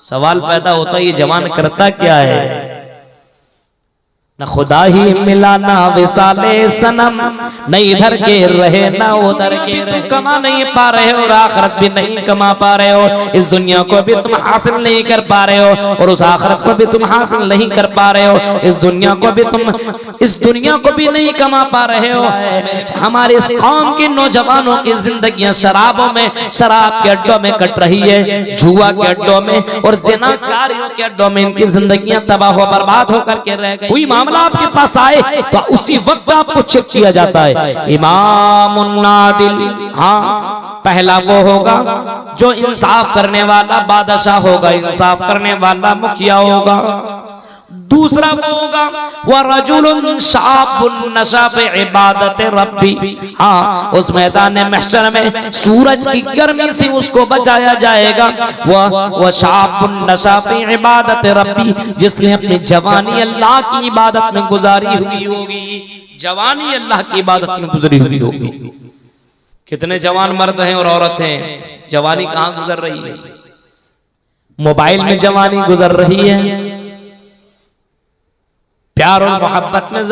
सवाल पैदा होता है ये जवान करता क्या है? न खुदा ही मिला ना विसाले सनम, न इधर के रहे ना उधर के रहे। तुम कमा नहीं पा रहे हो और आखिरत भी नहीं कमा पा रहे हो। इस दुनिया को भी तुम हासिल नहीं कर पा रहे हो और उस आखिरत को भी तुम हासिल नहीं कर पा रहे हो। इस दुनिया को भी नहीं कमा पा रहे हो। हमारे इस कौम के नौजवानों की जिंदगियां शराबों में, शराब के अड्डों में कट रही है, जुआ के अड्डों में और ज़िनाकारियों के अड्डों में इनकी जिंदगियां तबाह व बर्बाद होकर के रह गई। कोई मामला आपके पास आए तो उसी वक्त आपको चेक किया जाता है। इमामुन आदिल, हाँ पहला वो होगा जो इंसाफ करने वाला बादशाह होगा, इंसाफ करने वाला मुखिया होगा। दूसरा वो होगा वह रजुलुन शाबुन नशा पे इबादत रब्बी, हाँ उस मैदान महशर में सूरज की गर्मी से उसको बचाया जाएगा। वह शाबुन नशा पे इबादत रब्बी, जिसने अपनी जवानी अल्लाह की इबादत में गुजारी हुई होगी। जवानी अल्लाह की इबादत में गुजरी हुई होगी। कितने जवान मर्द हैं और औरत हैं, जवानी कहाँ गुजर रही है? मोबाइल में जवानी गुजर रही है, प्यार और मोहब्बत में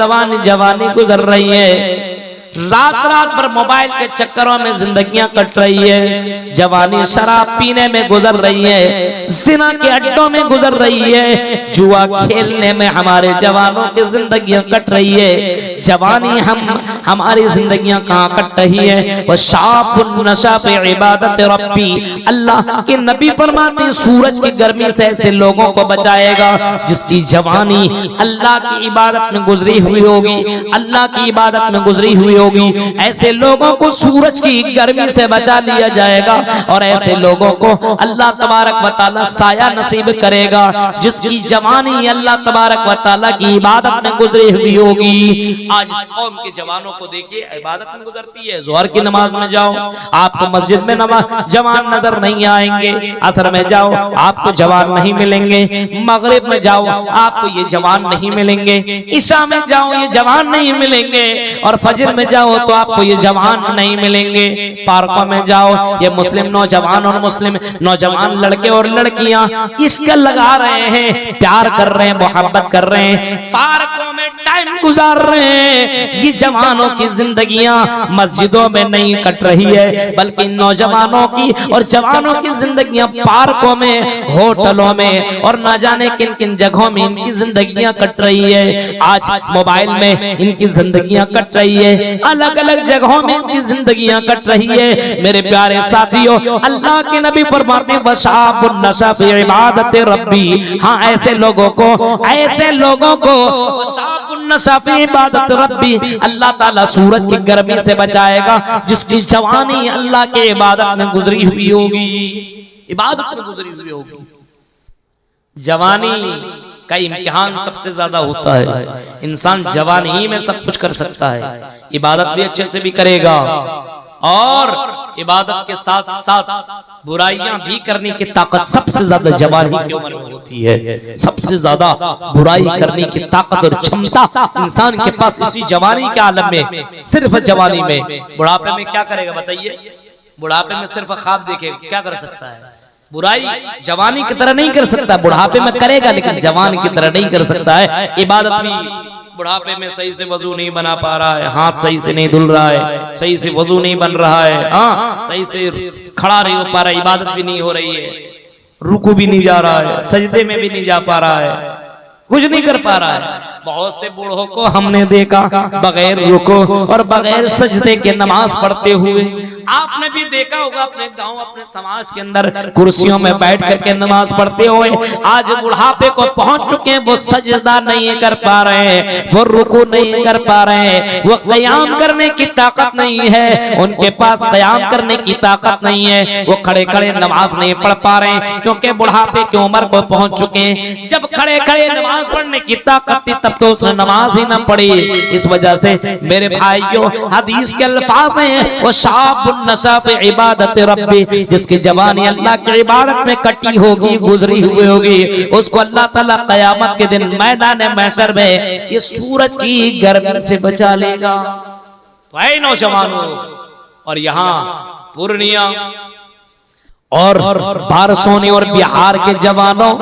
जवानी गुजर रही है। रात भर मोबाइल के चक्करों में जिंदगियां कट रही है। जवानी शराब पीने में गुजर रही है, जिना के अड्डों में गुजर रही है, जुआ खेलने में हमारे जवानों की जिंदगियां कट रही है। जवानी हमारी जिंदगियां कहाँ कट रही है? वह शाबुन नशा पे इबादत रब्बी, अल्लाह के नबी फरमाते हैं सूरज की गर्मी से ऐसे लोगों को बचाएगा जिसकी जवानी अल्लाह की इबादत में गुजरी हुई होगी, अल्लाह की इबादत में गुजरी हुई होगी। ऐसे लोगों को सूरज की गर्मी से बचा लिया जाएगा और ऐसे लोगों को अल्लाह तबारक व तआला साया नसीब करेगा जिसकी जवानी अल्लाह तबारक व तआला की इबादत में गुजरी हुई होगी। आज इस कौम के जवानों को देखिए, इबादत में गुजरती है। जोहर की नमाज में जाओ आपको मस्जिद में जवान नजर नहीं आएंगे, असर में जाओ आपको जवान नहीं मिलेंगे, मगरिब में जाओ आपको ये जवान नहीं मिलेंगे, ईशा में जाओ ये जवान नहीं मिलेंगे और फजर में जाओ तो आपको ये जवान नहीं मिलेंगे। पार्कों में जाओ ये मुस्लिम नौजवान और मुस्लिम नौजवान लड़के और लड़कियां इश्क लगा रहे हैं, प्यार कर रहे हैं, मोहब्बत कर रहे हैं, पार्कों में टाइम गुजार रहे हैं। ये जवानों की जिंदगियां मस्जिदों में नहीं कट रही है, बल्कि नौजवानों की और जवानों की जिंदगियां पार्कों में, होटलों में और न जाने किन किन जगहों में इनकी जिंदगियां कट रही है। आज मोबाइल में इनकी जिंदगियां कट रही है, अलग अलग जगहों में इनकी जिंदगियां कट रही है। मेरे प्यारे साथियों, अल्लाह के नबी फरमाते हैं वशाबुन नशा फी इबादत रब्बी, हाँ ऐसे लोगों को वशाबुन नशा फी इबादत रब्बी, अल्लाह ताला सूरज की गर्मी से बचाएगा जिसकी जवानी अल्लाह के इबादत में गुजरी हुई होगी, इबादत में गुजरी हुई होगी। जवानी का इम्तिहान सबसे ज्यादा होता है। इंसान जवानी ही में सब कुछ कर सकता है, इबादत भी अच्छे से भी करेगा और इबादत के साथ साथ बुराइयां भी करने की ताकत सबसे ज्यादा जवानी की उम्र में होती है। सबसे ज्यादा बुराई करने की ताकत और क्षमता इंसान के पास इसी जवानी के आलम में, सिर्फ जवानी में। बुढ़ापे में क्या करेगा बताइए? बुढ़ापे में सिर्फ ख्वाब देखे क्या कर सकता है? बुराई जवानी की तरह नहीं कर सकता, बुढ़ापे में करेगा लेकिन जवान की तरह नहीं कर सकता है। इबादत भी बुढ़ापे में सही से वजू नहीं बना पा रहा है, हाथ सही से नहीं धुल रहा है, सही से वजू नहीं बन रहा है, हाँ सही से खड़ा नहीं हो पा रहा है, इबादत भी नहीं हो रही है, रुकू भी नहीं जा रहा है, सजदे में भी नहीं जा पा रहा है, कुछ नहीं कर पा रहा है। बहुत से बूढ़ों को हमने देखा बगैर रुको और बगैर सजदे के नमाज पढ़ते हुए। आपने भी देखा होगा अपने गांव, अपने समाज के अंदर कुर्सियों में बैठ करके नमाज पढ़ते हुए आज बुढ़ापे को पहुंच चुके हैं। वो सजदा नहीं कर पा रहे हैं, वो रुकू नहीं कर पा रहे हैं, वो क़याम करने की ताकत नहीं है, उनके पास क़याम करने की ताकत नहीं है, वो खड़े खड़े नमाज नहीं पढ़ पा रहे हैं क्योंकि बुढ़ापे की उम्र को पहुंच चुके हैं। जब खड़े खड़े नमाज पढ़ने की ताकत थी तब तो उसने नमाज ही ना पढ़ी। इस वजह से मेरे भाइयों हदीस के अल्फाज हैं वो शाबुन नशा फी इबादत रब्बी, जिसकी जवानी अल्लाह की इबादत में कटी होगी, गुजरी हुई होगी, उसको अल्लाह ताला क़यामत के दिन मैदान महशर में ये सूरज की गर्मी से बचा लेगा। तो ऐ नौजवानों, और यहाँ पूर्णिया और बारसोनी और बिहार के जवानों,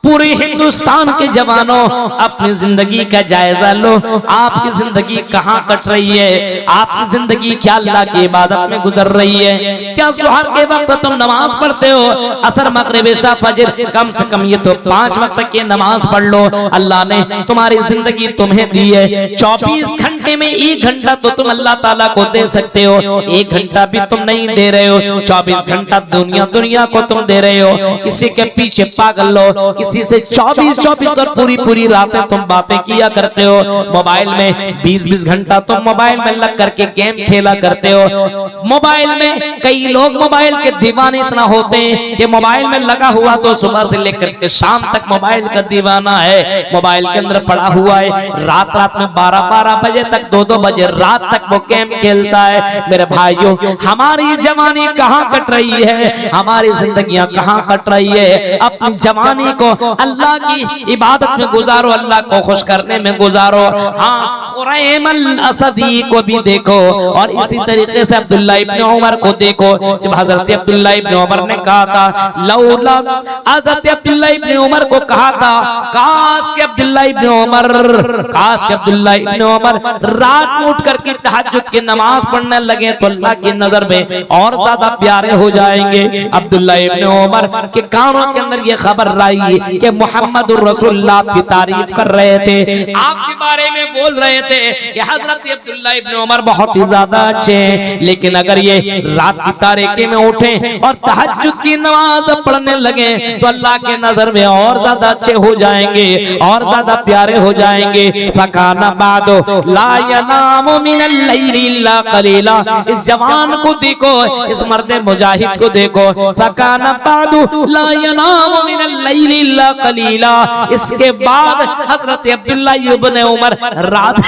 पूरे हिंदुस्तान के जवानों, अपनी जिंदगी का जायजा लो। आपकी जिंदगी कहाँ कट रही है? आपकी जिंदगी क्या अल्लाह की इबादत में गुजर रही है? क्या ज़ुहर के वक्त तुम नमाज पढ़ते हो? असर, मगरिब, इशा, फजर, कम से कम ये तो 5 वक्त की नमाज पढ़ लो। अल्लाह ने तुम्हारी जिंदगी तुम्हें दी है। 24 घंटे में 1 घंटा तो तुम अल्लाह ताला को दे सकते हो, 1 घंटा भी तुम नहीं दे रहे हो। 24 घंटा दुनिया को तुम दे रहे हो। किसी के पीछे पागल लो, किसी से 24 और पूरी रातें तुम बातें किया करते हो। मोबाइल में 20 घंटा तुम मोबाइल में लग करके गेम खेला करते हो। मोबाइल में कई लोग मोबाइल के दीवाने इतना होते हैं कि मोबाइल में लगा हुआ तो सुबह से लेकर के शाम तक मोबाइल का दीवाना है, मोबाइल के अंदर पड़ा हुआ है। रात में 12 बजे तक, 2 बजे रात तक वो गेम खेलता है। मेरे भाइयों, हमारी जवानी कहाँ कट रही है? हमारी जिंदगियां कहाँ कट रही है? अपनी जवानी को अल्लाह की इबादत में गुजारो, अल्लाह को खुश करने में गुजारो। हाँ, खुरैम अल-असदी को भी देखो और इसी तरीके से अब्दुल्लाह इब्न उमर को देखो। जब हजरत अब्दुल्लाह इब्न उमर ने कहा था, लौला, हजरत अब्दुल्लाह इब्न उमर को कहा था, काश के अब्दुल्लाह इब्न उमर रात में उठ करके तहज्जुद की नमाज पढ़ने लगे तो अल्लाह की नजर में और ज्यादा प्यारे हो जाएंगे। अब्दुल्लाह इब्न उमर के कानों के अंदर ये खबर आई कि मोहम्मदुर रसूलुल्लाह की तारीफ कर रहे थे, आपके बारे में बोल रहे थे कि हजरत अब्दुल्लाह इब्न उमर बहुत ही ज्यादा अच्छे हैं। लेकिन अगर ये रात की तारीकी में उठे और तहज्जुद की नमाज पढ़ने लगे तो अल्लाह के नजर में और ज्यादा अच्छे हो जाएंगे, और ज्यादा प्यारे हो जाएंगे। फकाना बादो ला यनामु मिनल लैली इल्ला कलीला। इस जवान को देखो, इस मर्द मुजाहिद को देखो। फकाना बादो ला यनामु मिनल लैली इल्ला कलीला। इसके बाद हजरत अब्दुल्लाह इब्न उमर रात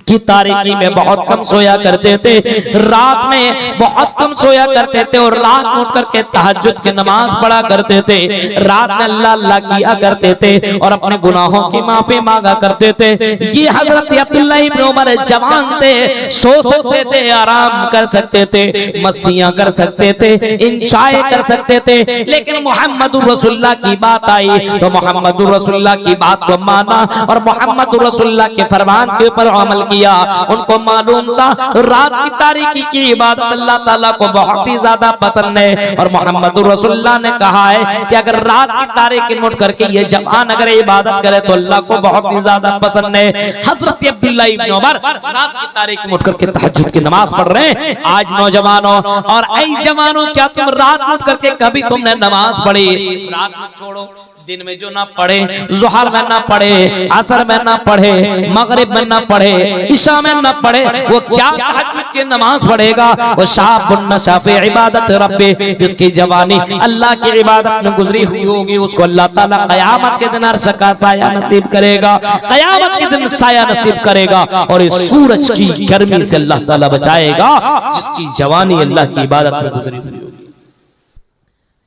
की तारीकी में बहुत कम सोया करते थे, रात में बहुत कम सोया करते थे और रात में उठ करके तहज्जुद की नमाज पढ़ा करते थे। रात में अल्लाह अल्लाह किया करते थे और अपने गुनाहों की माफी मांगा करते थे। ये हजरत अब्दुल्लाह इब्न उमर जवान थे, सो सकते थे, आराम कर सकते थे, मस्तियां कर सकते थे, इंजॉय कर सकते थे। लेकिन मोहम्मदुर रसूलुल्लाह की बात आई तो मोहम्मदुर रसूलुल्लाह की बात को माना और मोहम्मदुर रसूलुल्लाह के फरमान के ऊपर अमल किया। उनको मालूम था रात की तारीकी की इबादत अल्लाह ताला को बहुत ही ज्यादा पसंद है। और मोहम्मदुर रसूलुल्लाह ने कहा है कि अगर रात की तारीकी में उठ करके ये जवान अगर इबादत करे तो अल्लाह को बहुत ही ज्यादा पसंद है। हजरत अब्दुल्लाह इब्न उमर रात की तारीकी में उठ करके तहज्जुद की नमाज पढ़ रहे हैं। आज नौजवानों और ऐ जवानों, क्या तुम रात में उठ करके कभी तुमने नमाज पढ़ी? रात में छोड़ो, दिन में जो ना पढ़े, ज़ुहर में ना पढ़े, असर में ना पढ़े, मगरिब में ना पढ़े, इशा में ना पढ़े, वो क्या तहज्जुद की नमाज पढ़ेगा? वो शाबुन नशा फी इबादत रब्बी, जिसकी जवानी अल्लाह की इबादत में गुजरी हुई होगी, उसको अल्लाह ताला क़यामत के दिन अर्श का साया नसीब करेगा, क़यामत के दिन साया नसीब करेगा और इस सूरज की गर्मी से अल्लाह ताला बचाएगा, जिसकी जवानी अल्लाह की इबादत में गुजरी हुई होगी।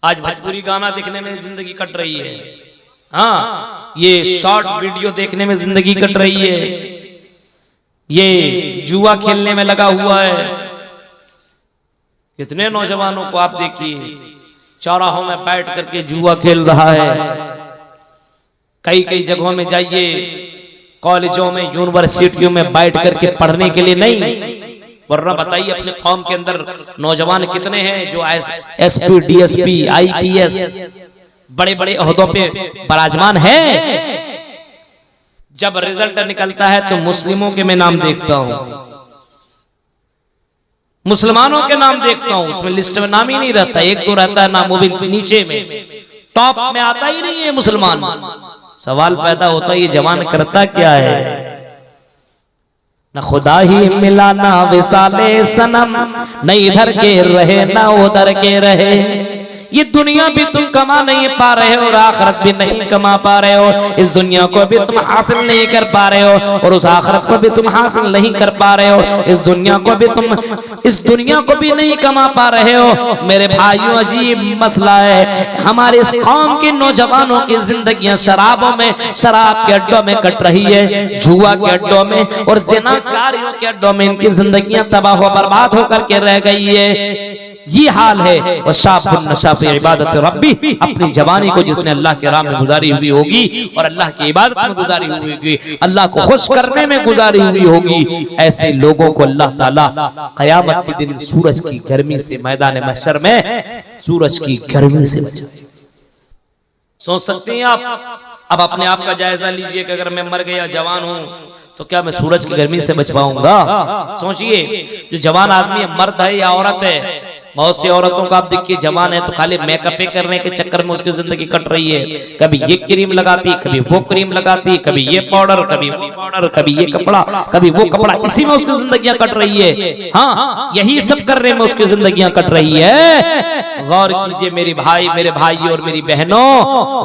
आज भोजपुरी गाना देखने में जिंदगी कट रही है, हाँ, ये शॉर्ट वीडियो देखने में जिंदगी कट रही है, ये जुआ खेलने में लगा हुआ है। कितने नौजवानों को आप देखिए चौराहों में बैठ करके जुआ खेल रहा है। कई जगहों में जाइए, कॉलेजों में, यूनिवर्सिटियों में बैठ करके पढ़ने के लिए नहीं, वरना बताइए अपने कौम के अंदर नौजवान कितने हैं जो एसपी, डीएसपी, आईपीएस बड़े बड़े ओहदों पे विराजमान है। जब रिजल्ट निकलता है तो मुस्लिमों के मैं नाम देखता हूं, मुसलमानों के नाम देखता हूं, उसमें लिस्ट में नाम ही नहीं रहता। एक तो रहता है नाम, वो भी नीचे में, टॉप में आता ही नहीं है मुसलमान। सवाल पैदा होता है ये जवान करता क्या है? न खुदा ही मिला ना विसाले सनम, न इधर के रहे ना उधर के रहे। ये दुनिया भी तुम कमा नहीं पा रहे हो और आखिरत भी नहीं कमा पा रहे हो। इस दुनिया को भी तुम हासिल नहीं कर पा रहे हो और उस आखिरत को भी तुम हासिल नहीं कर पा रहे हो। इस दुनिया को भी नहीं कमा पा रहे हो। मेरे भाइयों, अजीब मसला है। हमारे इस कौम के नौजवानों की जिंदगियां शराबों में, शराब के अड्डों में कट रही है, जुआ के अड्डों में और ज़िनाकारियों के अड्डों में इनकी जिंदगियां तबाह हो बर्बाद होकर के रह गई है। ये हाल है। और शाबुन नशा फी इबादत रब्बी, अपनी जवानी को जिसने अल्लाह के राह में गुजारी हुई होगी और अल्लाह की इबादत में गुजारी हुई होगी, अल्लाह को खुश करने में गुजारी हुई होगी, ऐसे लोगों को अल्लाह ताला क़यामत के दिन सूरज की गर्मी से, मैदान महशर में सूरज की गर्मी से बचाए। सोच सकते हैं आप? अब अपने आप का जायजा लीजिए कि अगर मैं मर गया, जवान हूं, तो क्या मैं सूरज की गर्मी से बच पाऊंगा? सोचिए, जो जवान आदमी है, मर्द है या औरत है, बहुत सी औरतों को आप देखिए जवान है तो खाली मेकअप करने के चक्कर में उसकी जिंदगी कट रही है। कभी ये क्रीम लगाती, कभी वो क्रीम लगाती, कभी ये पाउडर, कभी वो पाउडर, कभी ये कपड़ा, कभी वो कपड़ा, इसी में उसकी जिंदगियां कट रही है। हाँ, यही सब करने में उसकी जिंदगियां कट रही है। गौर कीजिए मेरे भाई, मेरे भाई और मेरी बहनों,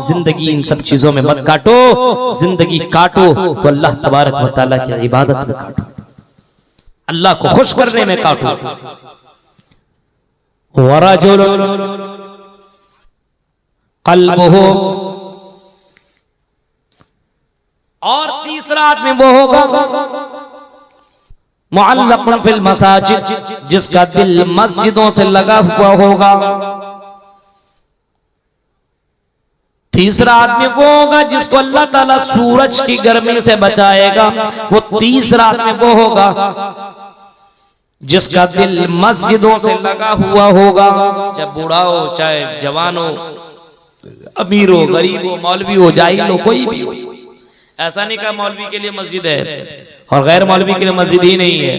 जिंदगी इन सब चीजों में मत काटो। जिंदगी काटो तो अल्लाह तबारक व तआला की इबादत में काटो, अल्लाह को खुश करने में काटो। वरजुलुन क़ल्बुहु, और तीसरा आदमी वो होगा मुअल्लक़ुन फिल मसाजिद, जिसका दिल मस्जिदों से लगा हुआ होगा। तीसरा आदमी वो होगा जिसको अल्लाह ताला सूरज की गर्मी से बचाएगा। वो तीसरा आदमी वो होगा जिसका दिल मस्जिदों से लगा हुआ होगा। चाहे बूढ़ा हो, चाहे जवान हो, अमीर हो, गरीब हो, मौलवी हो, जाहिल हो, कोई भी हो। ऐसा नहीं कहा मौलवी के लिए मस्जिद है और गैर मौलवी के लिए मस्जिद ही नहीं है।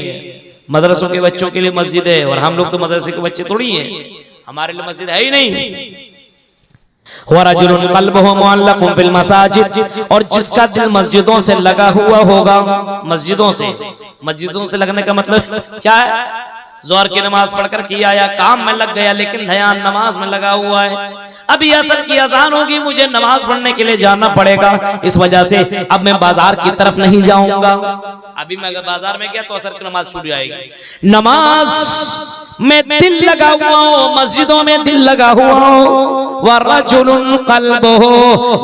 मदरसों के बच्चों के लिए मस्जिद है और हम लोग तो मदरसे के बच्चे थोड़ी हैं, हमारे लिए मस्जिद है ही नहीं। वरजुलुन क़ल्बुहु मुअल्लक़ुन फिल मसाजिद, और जिसका दिल मस्जिदों से लगा हुआ होगा। मस्जिदों से लगने का मतलब क्या है? ज़ोहर की नमाज पढ़कर किया या काम में लग गया, लेकिन ध्यान नमाज में लगा हुआ है। अभी असर की अज़ान होगी, मुझे नमाज पढ़ने के लिए जाना पड़ेगा, इस वजह से अब मैं बाजार की तरफ नहीं जाऊंगा। अभी मैं अगर बाजार में गया तो असर की नमाज छूट जाएगी। नमाज में दिल लगा हुआ हो, मस्जिदों में दिल लगा हुआ हो। वरजुलुन क़ल्बुहु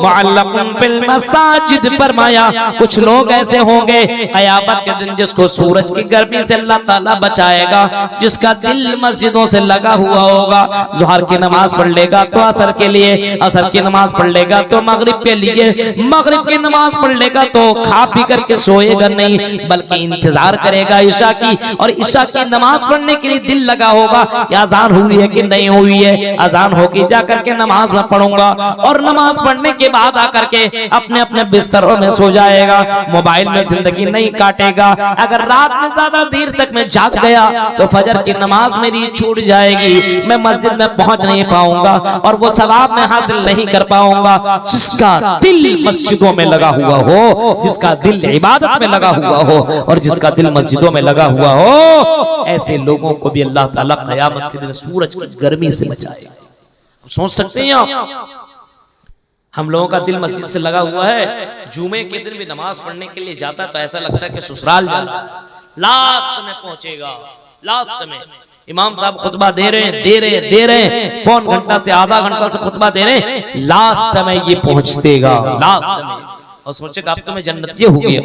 मुअल्लक़ुन फिल मसाजिद, फरमाया कुछ लोग ऐसे होंगे क़यामत के दिन जिसको सूरज की गर्मी से अल्लाह ताला बचाएगा, जिसका दिल मस्जिदों से लगा हुआ होगा। ज़ोहर की नमाज पढ़ लेगा तो असर के लिए, असर की नमाज पढ़ लेगा तो मगरिब के लिए, मगरिब की नमाज पढ़ लेगा तो खा पी करके सोएगा नहीं, बल्कि इंतजार करेगा ईशा की, और ईशा की नमाज पढ़ने के लिए दिल लगा होगा कि अजान हुई है कि नहीं हुई है, अजान होगी जाकर के नमाज में पढ़ूंगा, और नमाज पढ़ने के बाद आकर के अपने अपने बिस्तरों में सो जाएगा, मोबाइल में जिंदगी नहीं काटेगा। अगर रात में ज्यादा देर तक मैं जाग गया तो फजर की नमाज मेरी छूट जाएगी, मैं मस्जिद में पहुंच नहीं पाऊंगा और वो सवाब में हासिल नहीं कर पाऊंगा। जिसका दिल मस्जिदों में लगा हुआ हो, जिसका दिल इबादत में लगा हुआ हो और जिसका दिल मस्जिदों में लगा हुआ हो, ऐसे लोगों को भी अल्लाह ताला क़यामत के दिन सूरज की गर्मी से बचाएगा। सोच सकते हैं आप, हम लोगों का दिल मस्जिद से लगा हुआ है, जुमे के दिन भी नमाज पढ़ने के लिए जाता तो ऐसा लगता है कि ससुराल जाना, लास्ट में पहुंचेगा। लास्ट में इमाम साहब खुतबा दे रहे हैं, पौन घंटा से आधा घंटा से खुतबा दे रहे हैं, लास्ट में ये पहुंचतेगा, लास्ट में, और सोचेगा अब तो मैं जन्नती हो गया।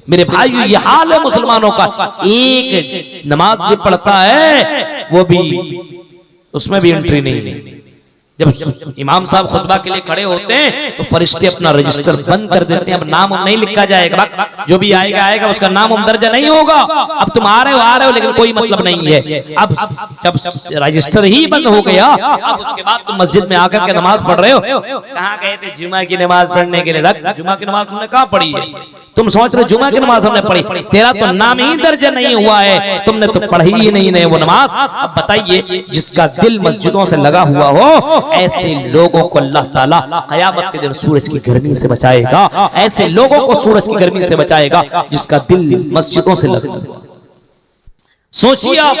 मेरे भाई ये हाल है मुसलमानों का, एक नमाज भी पढ़ता है वो भी, उसमें भी एंट्री नहीं। जब इमाम साहब खुतबा के लिए खड़े होते हैं तो फरिश्ते अपना रजिस्टर बंद कर देते हैं, अब नाम नहीं लिखा जाएगा, जो भी आएगा आएगा, उसका नाम दर्ज नहीं होगा। अब तुम आ रहे हो लेकिन कोई मतलब नहीं है। अब जब रजिस्टर ही बंद हो गया, अब उसके बाद तुम मस्जिद में आकर के नमाज पढ़ रहे हो। कहाँ गए थे जुमा की नमाज पढ़ने के लिए? जुमा की नमाज तुमने कहाँ पढ़ी है? तुम सोच रहे जुमा की नमाज हमने पढ़ी, तेरा तो नाम ही दर्ज नहीं हुआ है, तुमने तो पढ़ी ही नहीं वो नमाज। अब बताइए, जिसका दिल मस्जिदों से लगा हुआ हो, ऐसे लोगों को अल्लाह ताला क़यामत के दिन सूरज की गर्मी से बचाएगा। ऐसे लोगों को सूरज की गर्मी से बचाएगा जिसका दिल मस्जिदों से लगा हुआ। सोचिए आप,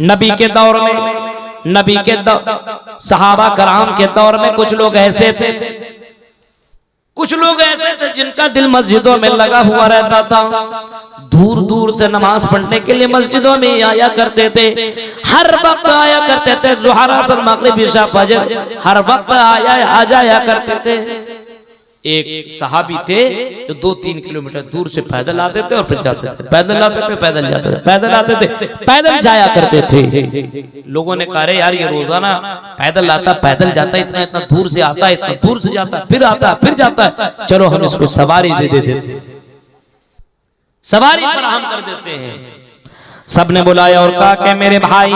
नबी के दौर में, नबी के सहाबा कराम के दौर में कुछ लोग ऐसे थे, कुछ लोग ऐसे थे जिनका दिल मस्जिदों में लगा हुआ रहता था, दूर दूर से नमाज पढ़ने के लिए मस्जिदों में आया करते थे, हर वक्त आया करते थे, ज़ुहर असर मगरिब इशा फजर हर वक्त आ जाया करते थे। एक सहाबी थे जो 2-3 किलोमीटर दूर से पैदल आते थे और फिर जाते थे, पैदल आते थे, पैदल जाते थे, पैदल आते थे, पैदल जाया करते थे। लोगों ने कहा यार ये रोजाना पैदल आता पैदल जाता, इतना इतना दूर से आता, इतना दूर से जाता, फिर आता फिर जाता है, चलो हम इसको सवारी दे देते, सवारी फराहम कर देते हैं। सबने बुलाया और कहा कि मेरे भाई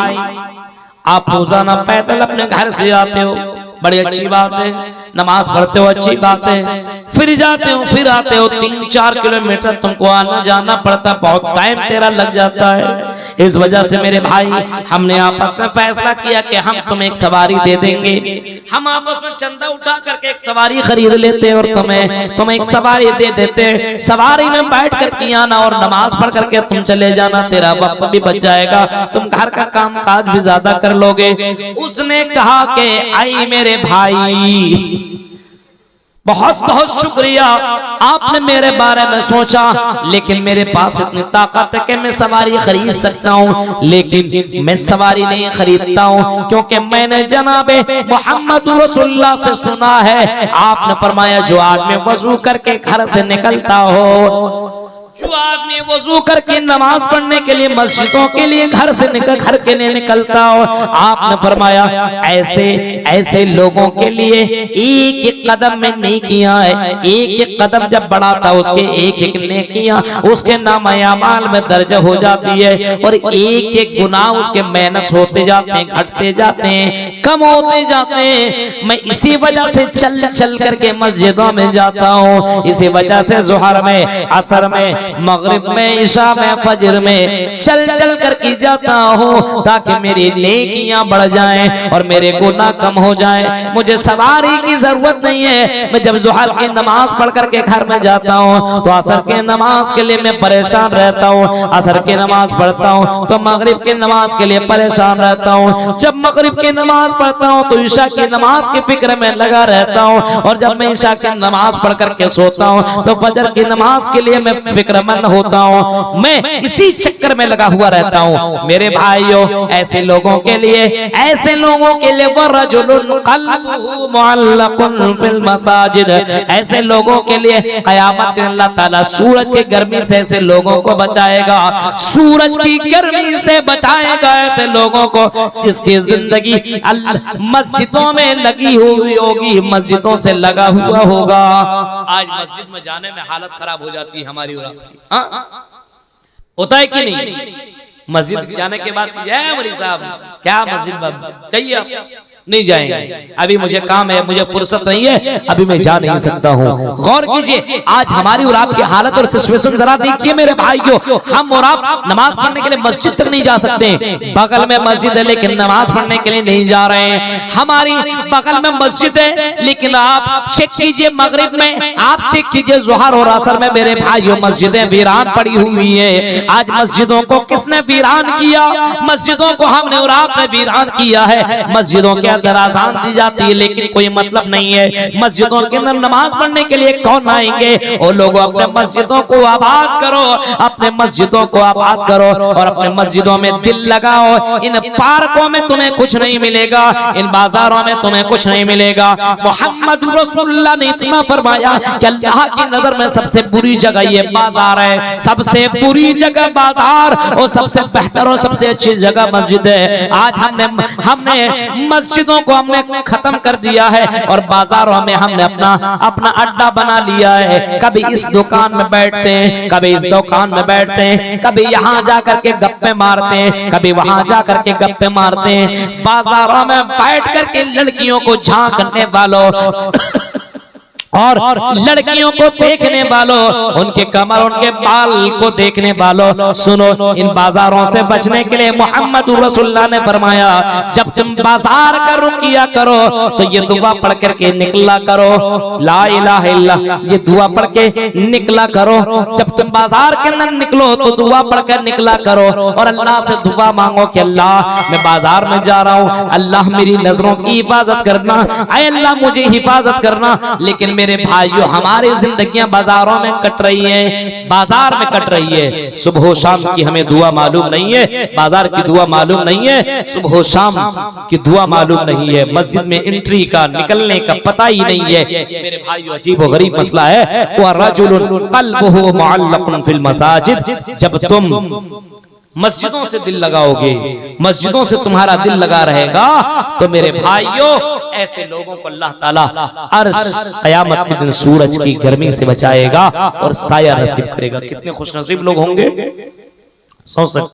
आप रोजाना पैदल अपने घर से आते हो, बड़ी अच्छी बात है, नमाज पढ़ते हो अच्छी बात है, फिर जाते हो फिर आते हो, 3-4 किलोमीटर तुमको आना जाना पड़ता, बहुत टाइम तेरा लग जाता है। इस वजह से मेरे भाई हमने आपस में फैसला किया कि हम तुम्हें एक सवारी दे देंगे। हम आपस में चंदा उठा करके एक सवारी खरीद लेते और तुम्हें एक सवारी दे देते, सवारी में बैठ करके आना और नमाज पढ़ करके तुम चले जाना, तेरा वक्त भी बच जाएगा, तुम घर का काम काज भी ज्यादा कर लोगे। उसने कहा कि आई मेरे भाई बहुत बहुत शुक्रिया, आपने मेरे बारे में सोचा, लेकिन मेरे पास इतनी ताकत है कि मैं सवारी खरीद सकता हूँ, लेकिन मैं सवारी नहीं खरीदता हूँ, क्योंकि मैंने जनाबे मोहम्मद रसूलुल्लाह से सुना है, आपने फरमाया जो आदमी वजू करके घर से निकलता हो, जो आदमी वजू करके नमाज पढ़ने के लिए मस्जिदों के लिए घर के लिए निकलता हो, आपने फरमाया ऐसे लोगों के लिए एक एक कदम में नेकियां है, एक एक कदम जब बढ़ाता उसके एक एक नेकियां उसके नामे अमाल में दर्ज हो जाती है, और एक एक गुनाह उसके माइनस होते जाते हैं, घटते जाते हैं, कम होते जाते हैं। मैं इसी वजह से चल चल करके मस्जिदों में जाता हूँ, इसी वजह से ज़ोहर में, असर में, मगरिब में, इशा में, फजर में चल चल कर की जाता हूँ, ताकि मेरी नेकियां बढ़ जाएं और मेरे गुनाह कम हो जाएं। मुझे सवारी की जरूरत नहीं है, मैं जब ज़ोहर की नमाज पढ़ करके घर में जाता हूँ तो असर के नमाज के लिए मैं परेशान रहता हूँ, असर की नमाज पढ़ता हूँ तो मगरिब की नमाज के लिए परेशान रहता हूँ, जब मगरिब की नमाज पढ़ता हूँ तो इशा की नमाज की फिक्र में लगा रहता हूँ, और जब मैं इशा की नमाज पढ़ करके सोता हूँ तो फजर की नमाज के लिए मैं फिक्रमंद होता हूँ, मैं इसी चक्कर में लगा हुआ रहता हूँ। मेरे भाइयों ऐसे लोगों के लिए वरजुलुन क़ल्बुहु मुअल्लक़ुन फिल मसाजिद, ऐसे लोगों के लिए क़यामत के अल्लाह ताला सूरज की गर्मी से ऐसे लोगों को बचाएगा, सूरज की गर्मी से बचाएगा ऐसे लोगों को जिसकी जिंदगी मस्जिदों में लगी हुई होगी, मस्जिदों से लगा हुआ होगा। आज मस्जिद में जाने में हालत खराब हो जाती है हमारी और आपकी, होता है कि नहीं? मस्जिद जाने के बाद वली साहब क्या मस्जिद कहिए नहीं जाएंगे, अभी मुझे काम है, मुझे फुर्सत नहीं है, अभी मैं जा नहीं सकता हूँ। गौर कीजिए आज हमारी और आपकी हालत और सिचुएशन जरा देखिए मेरे भाइयों, हम और आप नमाज पढ़ने के लिए मस्जिद तक नहीं जा सकते, बगल में मस्जिद है लेकिन नमाज पढ़ने के लिए नहीं जा रहे हैं। हमारी बगल में मस्जिद है लेकिन आप चेक कीजिए मगरिब में, आप चेक कीजिए ज़ोहर और असर में मेरे भाइयों मस्जिदें वीरान पड़ी हुई है। आज मस्जिदों को किसने वीरान किया? मस्जिदों को हमने और आपने वीरान किया है। मस्जिदों के अंदर आजान दी जाती है लेकिन कोई मतलब नहीं है, मस्जिदों के अंदर नमाज पढ़ने के लिए कौन आएंगे? और लोगों अपने मस्जिदों को आबाद करो, अपने मस्जिदों को आबाद करो और अपने मस्जिदों में दिल लगाओ। इन पार्कों में तुम्हें कुछ नहीं मिलेगा, इन बाजारों में तुम्हें कुछ नहीं मिलेगा। मोहम्मद रसूलुल्लाह ने इतना फरमाया कि अल्लाह की नजर में सबसे बुरी जगह ये बाजार है, सबसे बुरी जगह बाजार और सबसे बेहतर और सबसे अच्छी जगह मस्जिद है। आज हमने मस्जिदों को हमने खत्म कर दिया है और बाजारों में हमने अपना अड्डा बना लिया है। कभी इस दुकान में बैठते हैं, कभी इस दुकान में बैठते हैं, कभी यहाँ जा करके गप्पे मारते हैं, कभी वहां जा करके गप्पे मारते हैं। बाजारों में बैठ करके लड़कियों को झांकने वालों और लड़कियों को देखने वालों, उनके कमर उनके बाल को देखने वालों, सुनो इन बाजारों से बचने के लिए मोहम्मद रसूलुल्लाह ने फरमाया जब तुम बाजार का रुख किया करो तो ये दुआ पढ़ करके निकला करो, ला इलाहा इल्लल्लाह, ये दुआ पढ़ के निकला करो। जब तुम बाजार के अंदर निकलो तो दुआ पढ़कर निकला करो और अल्लाह से दुआ मांगो कि अल्लाह मैं बाजार में जा रहा हूँ, अल्लाह मेरी नजरों की हिफाजत करना, ऐ अल्लाह मुझे हिफाजत करना, लेकिन मेरे भाइयों हमारी जिंदगियां बाजारों में कट रही हैं, बाजार में कट रही है। सुबह शाम की हमें दुआ मालूम नहीं है, बाजार की दुआ मालूम नहीं है, सुबह शाम की दुआ मालूम नहीं है, मस्जिद में एंट्री का निकलने का पता ही नहीं है। मेरे भाइयों अजीब व गरीब मसला है। व रजुलुन क़ल्बुहु मुअल्लक़ुन फिल मसाजिद, जब तुम मस्जिदों से दिल लगाओगे, मस्जिदों से तुम्हारा दिल लगा रहेगा, तो मेरे भाइयों ऐसे लोगों को अल्लाह ताला अर्श क़यामत के दिन सूरज की गर्मी से बचाएगा और साया नसीब करेगा। कितने खुश नसीब लोग होंगे, सोच सकते।